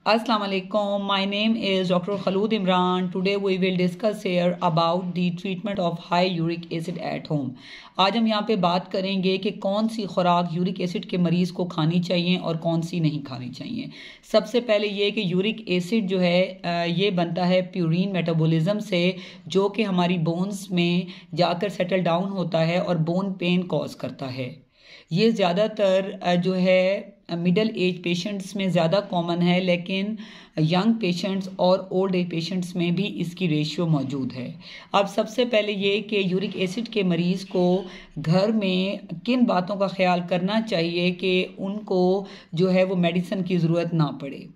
Assalamu alaikum. My name is Dr. Khalud Imran. Today we will discuss here about the treatment of high uric acid at home. आज हम यहाँ पे बात करेंगे कि कौन सी खुराक यूरिक एसिड के मरीज़ को खानी चाहिए और कौन सी नहीं खानी चाहिए। सबसे पहले ये कि यूरिक एसिड जो है ये बनता है प्यूरिन मेटाबॉलिज्म से, जो कि हमारी बोन्स में जाकर सेटल डाउन होता है और बोन पेन कॉज करता है। ये ज़्यादातर जो है मिडल एज पेशेंट्स में ज़्यादा कॉमन है, लेकिन यंग पेशेंट्स और ओल्ड एज पेशेंट्स में भी इसकी रेशियो मौजूद है। अब सबसे पहले ये कि यूरिक एसिड के मरीज़ को घर में किन बातों का ख्याल करना चाहिए कि उनको जो है वो मेडिसिन की ज़रूरत ना पड़े।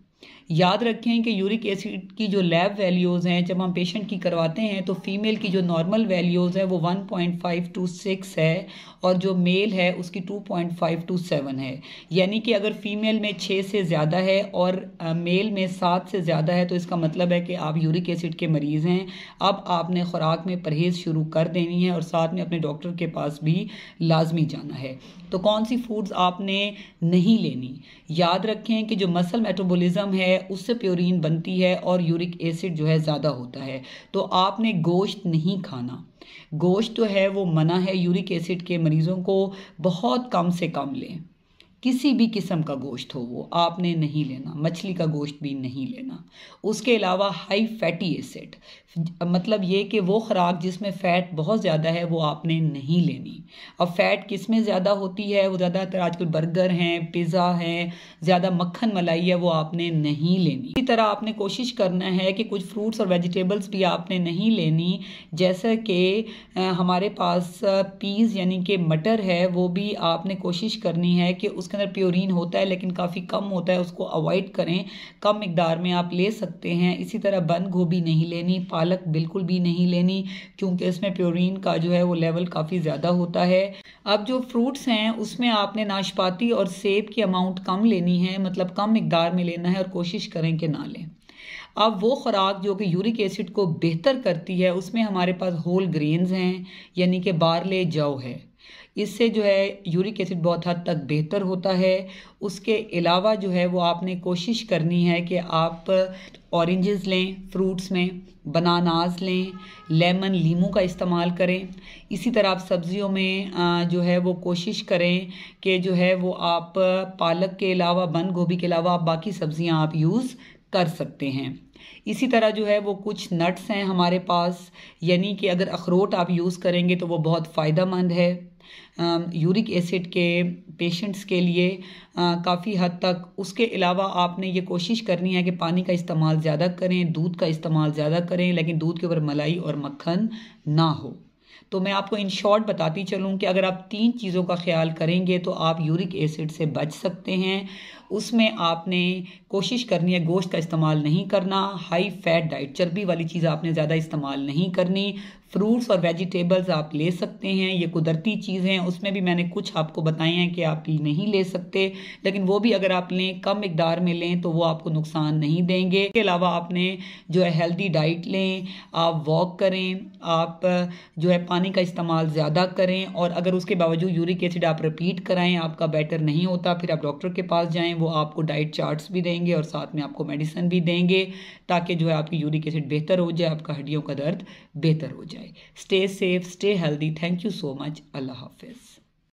याद रखें कि यूरिक एसिड की जो लैब वैल्यूज़ हैं जब हम पेशेंट की करवाते हैं तो फीमेल की जो नॉर्मल वैल्यूज़ है वो 1.526 है और जो मेल है उसकी 2.527 है। यानी कि अगर फीमेल में 6 से ज़्यादा है और मेल में 7 से ज़्यादा है तो इसका मतलब है कि आप यूरिक एसिड के मरीज़ हैं। अब आपने खुराक में परहेज़ शुरू कर देनी है और साथ में अपने डॉक्टर के पास भी लाजमी जाना है। तो कौन सी फूड्स आपने नहीं लेनी, याद रखें कि जो मसल मेटाबॉलिज्म है उससे प्योरीन बनती है और यूरिक एसिड जो है ज़्यादा होता है। तो आपने गोश्त नहीं खाना, गोश्त तो है वो मना है। यूरिक एसिड के मरीज़ों को बहुत कम से कम लें, किसी भी किस्म का गोश्त हो वो आपने नहीं लेना, मछली का गोश्त भी नहीं लेना। उसके अलावा हाई फैटी एसिड मतलब ये कि वो खुराक जिसमें फ़ैट बहुत ज़्यादा है वो आपने नहीं लेनी। अब फ़ैट किस में ज़्यादा होती है, वो ज़्यादातर आजकल बर्गर हैं, पिज़्ज़ा हैं, ज़्यादा मक्खन मलाई है, वो आपने नहीं लेनी। इसी तरह आपने कोशिश करना है कि कुछ फ्रूट्स और वेजिटेबल्स भी आपने नहीं लेनी, जैसा कि हमारे पास पीज़ यानी कि मटर है, वो भी आपने कोशिश करनी है कि उसके अंदर प्योरीन होता है लेकिन काफ़ी कम होता है, उसको अवॉइड करें। कम मिकदार में आप ले सकते हैं। इसी तरह बंद गोभी नहीं लेनी, पालक बिल्कुल भी नहीं लेनी, क्योंकि इसमें प्योरीन का जो है वो लेवल काफ़ी ज़्यादा होता है। अब जो फ्रूट्स हैं उसमें आपने नाशपाती और सेब की अमाउंट कम लेनी है, मतलब कम मिकदार में लेना है और कोशिश करें कि ना लें। अब वो खुराक जो कि यूरिक एसिड को बेहतर करती है उसमें हमारे पास होल ग्रेन्स हैं, यानी कि बारले जौ है। इससे जो है यूरिक एसिड बहुत हद तक बेहतर होता है। उसके अलावा जो है वो आपने कोशिश करनी है कि आप ऑरेंजेस लें, फ्रूट्स में बनानास लें, लेमन लीमू का इस्तेमाल करें। इसी तरह आप सब्जियों में जो है वो कोशिश करें कि जो है वो आप पालक के अलावा, बंद गोभी के अलावा आप बाकी सब्जियां आप यूज़ कर सकते हैं। इसी तरह जो है वो कुछ नट्स हैं हमारे पास, यानी कि अगर अखरोट आप यूज़ करेंगे तो वो बहुत फ़ायदेमंद है यूरिक एसिड के पेशेंट्स के लिए काफ़ी हद तक। उसके अलावा आपने ये कोशिश करनी है कि पानी का इस्तेमाल ज़्यादा करें, दूध का इस्तेमाल ज़्यादा करें, लेकिन दूध के ऊपर मलाई और मक्खन ना हो। तो मैं आपको इन शॉर्ट बताती चलूँ कि अगर आप 3 चीज़ों का ख्याल करेंगे तो आप यूरिक एसिड से बच सकते हैं। उसमें आपने कोशिश करनी है गोश्त का इस्तेमाल नहीं करना, हाई फैट डाइट चर्बी वाली चीज़ आपने ज़्यादा इस्तेमाल नहीं करनी, फ्रूट्स और वेजिटेबल्स आप ले सकते हैं, ये कुदरती चीज़ें हैं। उसमें भी मैंने कुछ आपको बताए हैं कि आप नहीं ले सकते, लेकिन वो भी अगर आप लें कम मिकदार में लें तो वो आपको नुकसान नहीं देंगे। इसके अलावा आपने जो है हेल्दी डाइट लें, आप वॉक करें, आप जो है पानी का इस्तेमाल ज़्यादा करें, और अगर उसके बावजूद यूरिक एसिड आप रिपीट कराएं आपका बेटर नहीं होता, फिर आप डॉक्टर के पास जाएं, वो आपको डाइट चार्ट्स भी देंगे और साथ में आपको मेडिसिन भी देंगे, ताकि जो है आपकी यूरिक एसिड बेहतर हो जाए, आपका हड्डियों का दर्द बेहतर हो जाए। Stay safe, stay healthy. Thank you so much. अल्लाह हाफिज़।